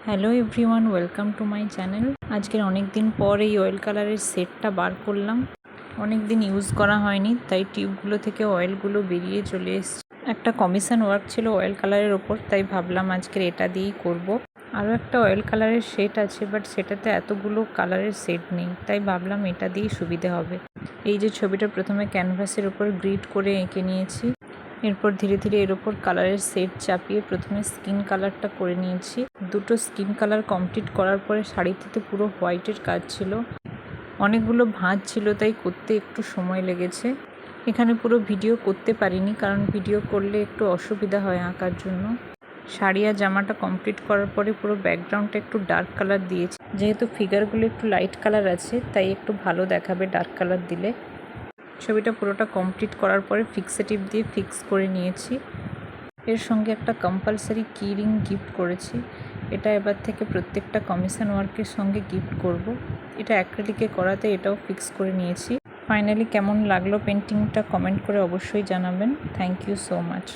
Hello everyone, welcome to my channel. আজকের অনেক দিন পর এই অয়েল কালারের সেটটা বার করলাম। অনেক দিন ইউজ করা হয়নি, তাই টিউবগুলো থেকে অয়েলগুলো বেরিয়ে চলে এসছে। একটা কমিশন ওয়ার্ক ছিল অয়েল কালারের ওপর, তাই ভাবলাম আজকের এটা দিয়েই করব। আরও একটা অয়েল কালারের সেট আছে, বাট সেটাতে এতগুলো কালারের সেট নেই, তাই ভাবলাম এটা দিয়েই সুবিধে হবে। এই যে ছবিটা প্রথমে ক্যানভাসের ওপর গ্রিড করে এঁকে নিয়েছি, এরপর ধীরে ধীরে এর ওপর কালারের সেট চাপিয়ে প্রথমে স্কিন কালারটা করে নিয়েছি। দুটো স্কিন কালার কমপ্লিট করার পরে শাড়িটিতে পুরো হোয়াইটের কাজ ছিল, অনেকগুলো ভাঁজ ছিল, তাই করতে একটু সময় লেগেছে। এখানে পুরো ভিডিও করতে পারিনি, কারণ ভিডিও করলে একটু অসুবিধা হয় আঁকার জন্য। শাড়ি আর জামাটা কমপ্লিট করার পরে পুরো ব্যাকগ্রাউন্ডটা একটু ডার্ক কালার দিয়েছি, যেহেতু ফিগারগুলো একটু লাইট কালার আছে, তাই একটু ভালো দেখাবে ডার্ক কালার দিলে। ছবিটা পুরোটা কমপ্লিট করার পরে ফিক্সেটিভ দিয়ে ফিক্স করে নিয়েছি। এর সঙ্গে একটা কম্পালসারি কি রিং গিফট করেছি, এটা এবার থেকে প্রত্যেকটা কমিশন ওয়ার্কের সঙ্গে গিফট করব। এটা অ্যাক্রিলিকে করাতে এটাও ফিক্স করে নিয়েছি। ফাইনালি কেমন লাগলো পেন্টিংটা কমেন্ট করে অবশ্যই জানাবেন। Thank you so much.